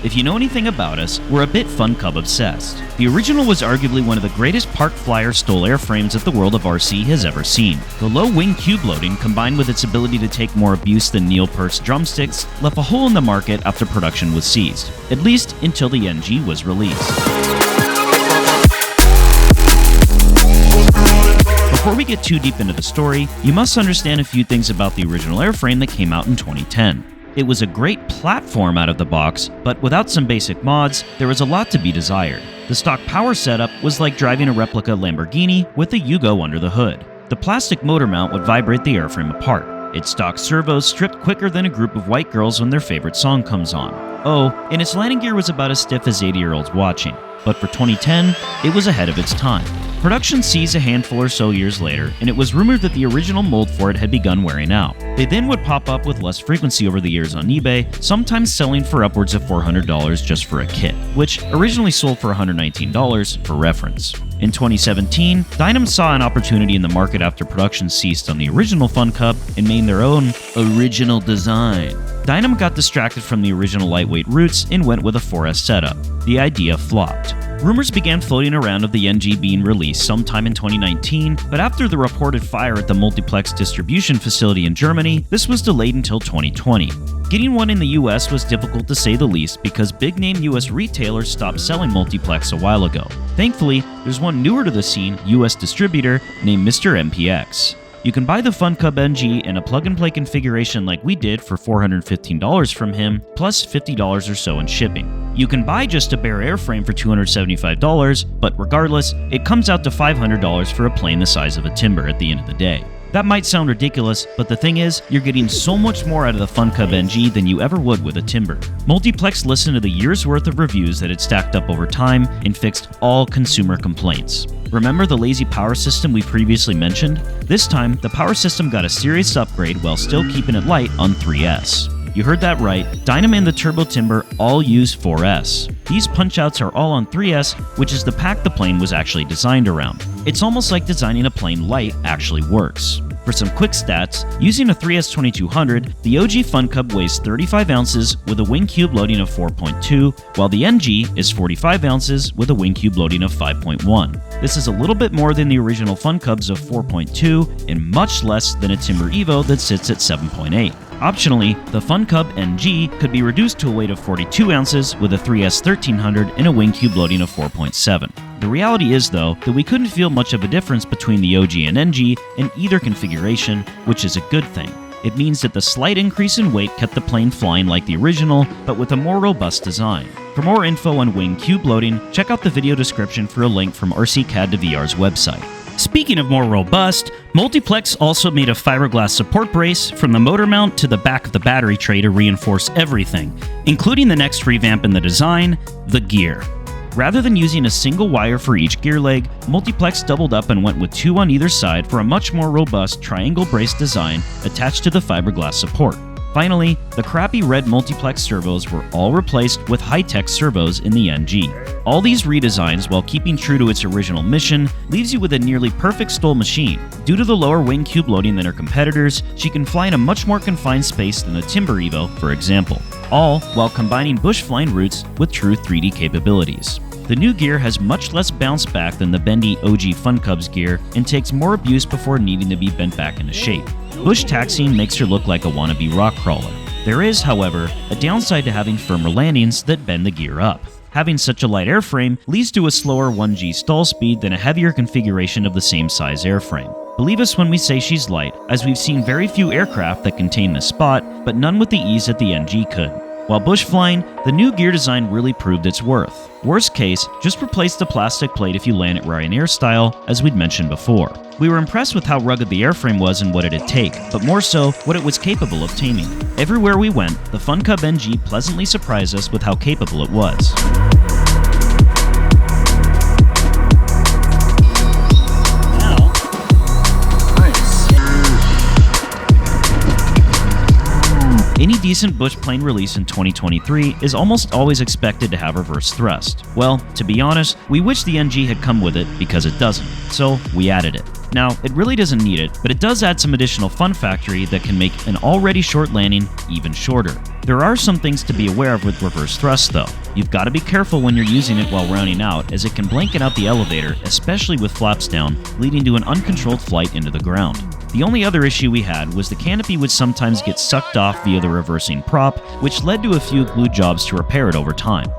If you know anything about us, we're a bit Fun Cub obsessed. The original was arguably one of the greatest park flyer stole airframes that the world of RC has ever seen. The low wing cube loading, combined with its ability to take more abuse than Neil Peart's drumsticks, left a hole in the market after production was seized, at least until the NG was released. Before we get too deep into the story, you must understand a few things about the original airframe that came out in 2010. It was a great platform out of the box, but without some basic mods, there was a lot to be desired. The stock power setup was like driving a replica Lamborghini with a Yugo under the hood. The plastic motor mount would vibrate the airframe apart. Its stock servos stripped quicker than a group of white girls when their favorite song comes on. Oh, and its landing gear was about as stiff as 80-year-olds watching. But for 2010, it was ahead of its time. Production ceased a handful or so years later, and it was rumored that the original mold for it had begun wearing out. They then would pop up with less frequency over the years on eBay, sometimes selling for upwards of $400 just for a kit, which originally sold for $119 for reference. In 2017, Dynam saw an opportunity in the market after production ceased on the original Fun Cub and made their own original design. Dynam got distracted from the original lightweight roots and went with a 4S setup. The idea flopped. Rumors began floating around of the NG being released sometime in 2019, but after the reported fire at the multiplex distribution facility in Germany, this was delayed until 2020. Getting one in the US was difficult to say the least because big-name US retailers stopped selling multiplex a while ago. Thankfully, there's one newer to the scene US distributor named Mr. MPX. You can buy the Fun Cub NG in a plug-and-play configuration like we did for $415 from him, plus $50 or so in shipping. You can buy just a bare airframe for $275, but regardless, it comes out to $500 for a plane the size of a timber at the end of the day. That might sound ridiculous, but the thing is, you're getting so much more out of the Fun Cub NG than you ever would with a timber. Multiplex listened to the year's worth of reviews that had stacked up over time and fixed all consumer complaints. Remember the lazy power system we previously mentioned? This time, the power system got a serious upgrade while still keeping it light on 3S. You heard that right, Dynam and the Turbo Timber all use 4S. These punch-outs are all on 3S, which is the pack the plane was actually designed around. It's almost like designing a plane light actually works. For some quick stats, using a 3S 2200, the OG Fun Cub weighs 35 ounces with a wing cube loading of 4.2, while the NG is 45 ounces with a wing cube loading of 5.1. This is a little bit more than the original Fun Cubs of 4.2 and much less than a Timber Evo that sits at 7.8. Optionally, the Fun Cub NG could be reduced to a weight of 42 ounces with a 3S 1300 and a wing cube loading of 4.7. The reality is, though, that we couldn't feel much of a difference between the OG and NG in either configuration, which is a good thing. It means that the slight increase in weight kept the plane flying like the original, but with a more robust design. For more info on wing cube loading, check out the video description for a link from RCCAD to VR's website. Speaking of more robust, Multiplex also made a fiberglass support brace from the motor mount to the back of the battery tray to reinforce everything, including the next revamp in the design, the gear. Rather than using a single wire for each gear leg, Multiplex doubled up and went with two on either side for a much more robust triangle brace design attached to the fiberglass support. Finally, the crappy red multiplex servos were all replaced with high-tech servos in the NG. All these redesigns, while keeping true to its original mission, leaves you with a nearly perfect STOL machine. Due to the lower wing cube loading than her competitors, she can fly in a much more confined space than the Timber Evo, for example. All while combining bush flying routes with true 3D capabilities. The new gear has much less bounce back than the bendy OG Fun Cubs gear and takes more abuse before needing to be bent back into shape. Bush taxiing makes her look like a wannabe rock crawler. There is, however, a downside to having firmer landings that bend the gear up. Having such a light airframe leads to a slower 1G stall speed than a heavier configuration of the same size airframe. Believe us when we say she's light, as we've seen very few aircraft that contain this spot, but none with the ease that the NG could. While bush flying, the new gear design really proved its worth. Worst case, just replace the plastic plate if you land it Ryanair style, as we'd mentioned before. We were impressed with how rugged the airframe was and what it'd take, but more so, what it was capable of taming. Everywhere we went, the Fun Cub NG pleasantly surprised us with how capable it was. Any decent bush plane release in 2023 is almost always expected to have reverse thrust. Well, to be honest, we wish the NG had come with it because it doesn't, so we added it. Now, it really doesn't need it, but it does add some additional fun factory that can make an already short landing even shorter. There are some things to be aware of with reverse thrust though. You've got to be careful when you're using it while rounding out, as it can blanket out the elevator, especially with flaps down, leading to an uncontrolled flight into the ground. The only other issue we had was the canopy would sometimes get sucked off via the reversing prop, which led to a few glue jobs to repair it over time.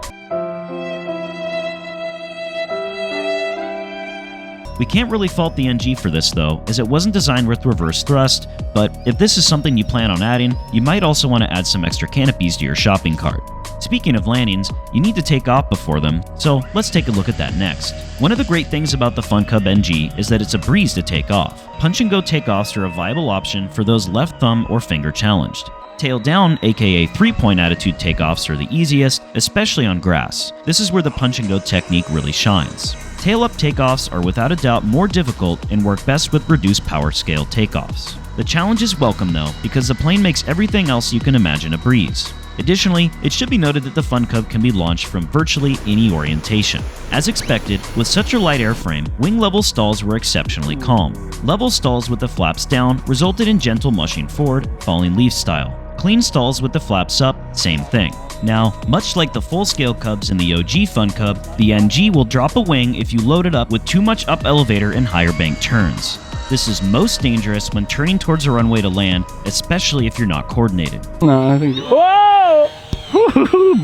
We can't really fault the NG for this though, as it wasn't designed with reverse thrust, but if this is something you plan on adding, you might also want to add some extra canopies to your shopping cart. Speaking of landings, you need to take off before them, so let's take a look at that next. One of the great things about the FunCub NG is that it's a breeze to take off. Punch-and-go takeoffs are a viable option for those left thumb or finger challenged. Tail down, aka 3-point attitude takeoffs, are the easiest, especially on grass. This is where the punch-and-go technique really shines. Tail-up takeoffs are without a doubt more difficult and work best with reduced power scale takeoffs. The challenge is welcome though, because the plane makes everything else you can imagine a breeze. Additionally, it should be noted that the FunCub can be launched from virtually any orientation. As expected, with such a light airframe, wing level stalls were exceptionally calm. Level stalls with the flaps down resulted in gentle mushing forward, falling leaf style. Clean stalls with the flaps up, same thing. Now, much like the full-scale Cubs in the OG FunCub, the NG will drop a wing if you load it up with too much up elevator and higher bank turns. This is most dangerous when turning towards a runway to land, especially if you're not coordinated. No, I think... Whoa!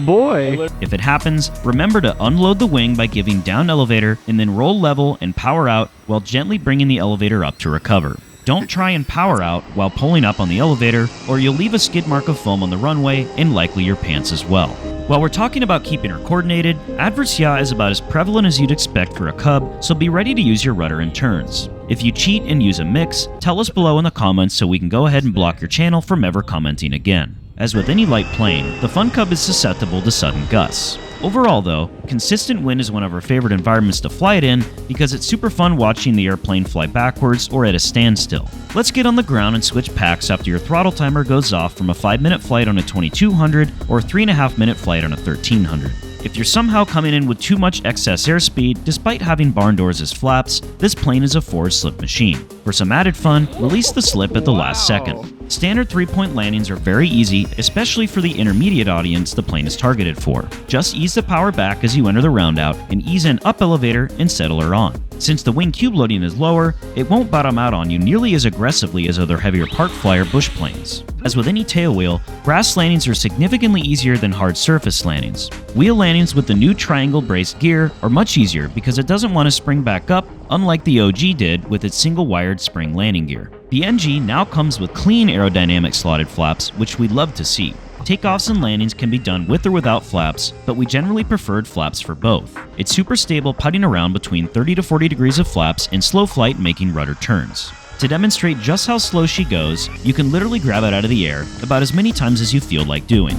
Boy! If it happens, remember to unload the wing by giving down elevator and then roll level and power out while gently bringing the elevator up to recover. Don't try and power out while pulling up on the elevator, or you'll leave a skid mark of foam on the runway and likely your pants as well. While we're talking about keeping her coordinated, adverse yaw is about as prevalent as you'd expect for a Cub, so be ready to use your rudder in turns. If you cheat and use a mix, tell us below in the comments so we can go ahead and block your channel from ever commenting again. As with any light plane, the FunCub is susceptible to sudden gusts. Overall though, consistent wind is one of our favorite environments to fly it in because it's super fun watching the airplane fly backwards or at a standstill. Let's get on the ground and switch packs after your throttle timer goes off from a 5-minute flight on a 2200 or 3.5-minute flight on a 1300. If you're somehow coming in with too much excess airspeed, despite having barn doors as flaps, this plane is a forward slip machine. For some added fun, release the slip at the last second. Standard 3-point landings are very easy, especially for the intermediate audience the plane is targeted for. Just ease the power back as you enter the roundout and ease in up elevator and settle her on. Since the wing cube loading is lower, it won't bottom out on you nearly as aggressively as other heavier park flyer bush planes. As with any tailwheel, grass landings are significantly easier than hard surface landings. Wheel landings with the new triangle braced gear are much easier because it doesn't want to spring back up, unlike the OG did with its single-wired spring landing gear. The NG now comes with clean aerodynamic slotted flaps, which we love to see. Takeoffs and landings can be done with or without flaps, but we generally preferred flaps for both. It's super stable putting around between 30 to 40 degrees of flaps in slow flight making rudder turns. To demonstrate just how slow she goes, you can literally grab it out of the air about as many times as you feel like doing.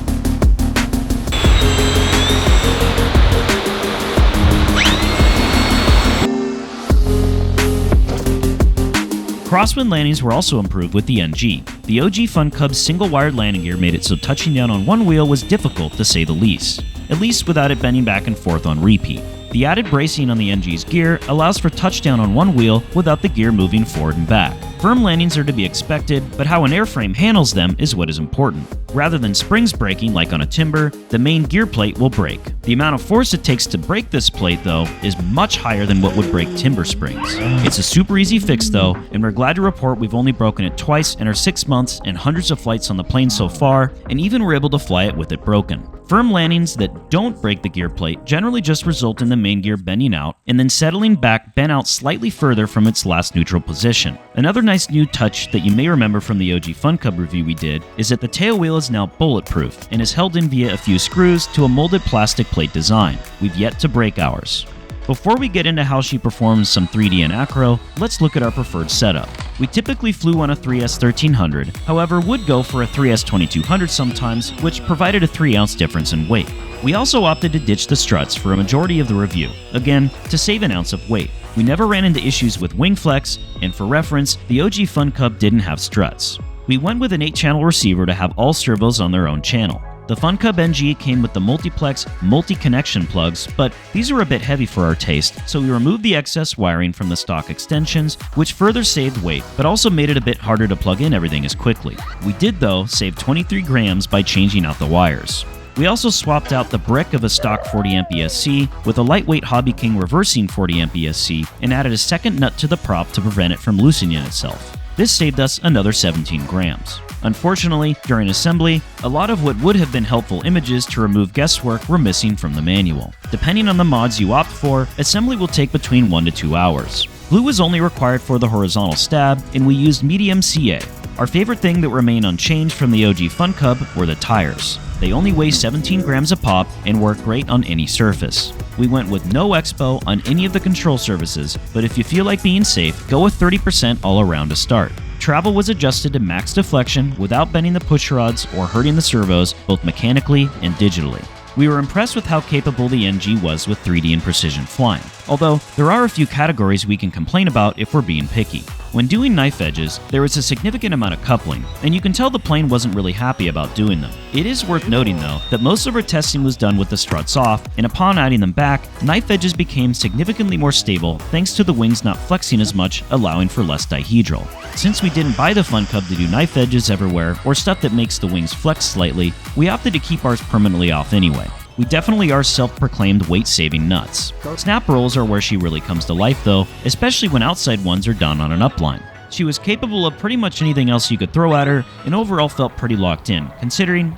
Crosswind landings were also improved with the NG. The OG FunCub's single-wired landing gear made it so touching down on one wheel was difficult to say the least, at least without it bending back and forth on repeat. The added bracing on the NG's gear allows for touchdown on one wheel without the gear moving forward and back. Firm landings are to be expected, but how an airframe handles them is what is important. Rather than springs breaking like on a timber, the main gear plate will break. The amount of force it takes to break this plate, though, is much higher than what would break timber springs. It's a super easy fix, though, and we're glad to report we've only broken it twice in our 6 months and hundreds of flights on the plane so far, and even were able to fly it with it broken. Firm landings that don't break the gear plate generally just result in the main gear bending out and then settling back bent out slightly further from its last neutral position. Another nice new touch that you may remember from the OG FunCub review we did is that the tail wheel is now bulletproof and is held in via a few screws to a molded plastic plate design. We've yet to break ours. Before we get into how she performs some 3D and acro, let's look at our preferred setup. We typically flew on a 3S 1300, however would go for a 3S 2200 sometimes, which provided a 3-ounce difference in weight. We also opted to ditch the struts for a majority of the review, again, to save an ounce of weight. We never ran into issues with wing flex, and for reference, the OG FunCub didn't have struts. We went with an 8-channel receiver to have all servos on their own channel. The Fun Cub NG came with the multiplex multi-connection plugs, but these are a bit heavy for our taste, so we removed the excess wiring from the stock extensions, which further saved weight, but also made it a bit harder to plug in everything as quickly. We did, though, save 23 grams by changing out the wires. We also swapped out the brick of a stock 40A ESC with a lightweight Hobby King reversing 40A ESC and added a second nut to the prop to prevent it from loosening itself. This saved us another 17 grams. Unfortunately, during assembly, a lot of what would have been helpful images to remove guesswork were missing from the manual. Depending on the mods you opt for, assembly will take between 1 to 2 hours. Glue is only required for the horizontal stab, and we used medium CA. Our favorite thing that remained unchanged from the OG Fun Cub were the tires. They only weigh 17 grams a pop and work great on any surface. We went with no expo on any of the control surfaces, but if you feel like being safe, go with 30% all around to start. Travel was adjusted to max deflection without bending the push rods or hurting the servos, both mechanically and digitally. We were impressed with how capable the NG was with 3D and precision flying, although there are a few categories we can complain about if we're being picky. When doing knife edges, there was a significant amount of coupling, and you can tell the plane wasn't really happy about doing them. It is worth noting, though, that most of our testing was done with the struts off, and upon adding them back, knife edges became significantly more stable thanks to the wings not flexing as much, allowing for less dihedral. Since we didn't buy the Fun Cub to do knife edges everywhere, or stuff that makes the wings flex slightly, we opted to keep ours permanently off anyway. We definitely are self-proclaimed weight-saving nuts. Snap rolls are where she really comes to life though, especially when outside ones are done on an upline. She was capable of pretty much anything else you could throw at her, and overall felt pretty locked in, considering,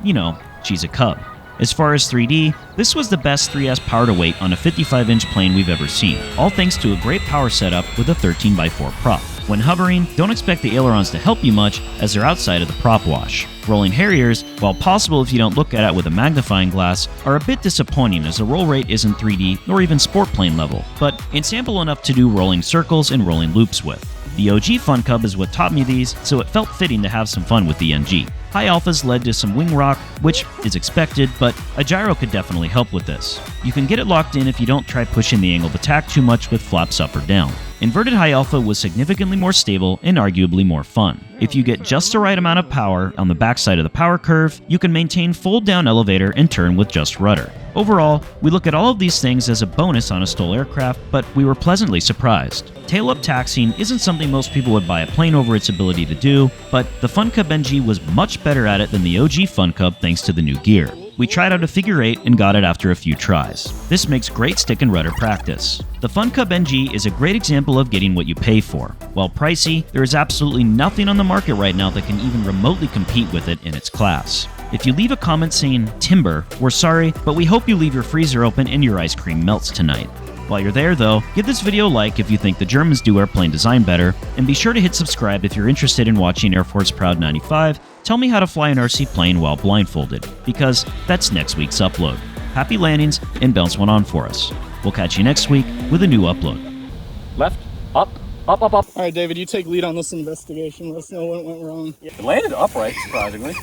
she's a Cub. As far as 3D, this was the best 3S power to weight on a 55-inch plane we've ever seen, all thanks to a great power setup with a 13x4 prop. When hovering, don't expect the ailerons to help you much as they're outside of the prop wash. Rolling Harriers, while possible if you don't look at it with a magnifying glass, are a bit disappointing as the roll rate isn't 3D nor even sport plane level, but it's ample enough to do rolling circles and rolling loops with. The OG Fun Cub is what taught me these, so it felt fitting to have some fun with the NG. High alphas led to some wing rock, which is expected, but a gyro could definitely help with this. You can get it locked in if you don't try pushing the angle of attack too much with flaps up or down. Inverted high alpha was significantly more stable and arguably more fun. If you get just the right amount of power on the backside of the power curve, you can maintain fold down elevator and turn with just rudder. Overall, we look at all of these things as a bonus on a STOL aircraft, but we were pleasantly surprised. Tail-up taxiing isn't something most people would buy a plane over its ability to do, but the Fun Cub NG was much better at it than the OG Fun Cub thanks to the new gear. We tried out a figure 8 and got it after a few tries. This makes great stick and rudder practice. The Fun Cub NG is a great example of getting what you pay for. While pricey, there is absolutely nothing on the market right now that can even remotely compete with it in its class. If you leave a comment saying timber, we're sorry, but we hope you leave your freezer open and your ice cream melts tonight. While you're there though, give this video a like if you think the Germans do airplane design better, and be sure to hit subscribe if you're interested in watching Air Force Proud 95 tell me how to fly an RC plane while blindfolded, because that's next week's upload. Happy landings and bounce one on for us. We'll catch you next week with a new upload. Left, up, up, up, up. All right, David, you take lead on this investigation. Let us know what went wrong. It landed upright, surprisingly.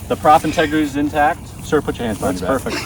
The prop integrity is intact. Sir, put your hands behind your back. Perfect.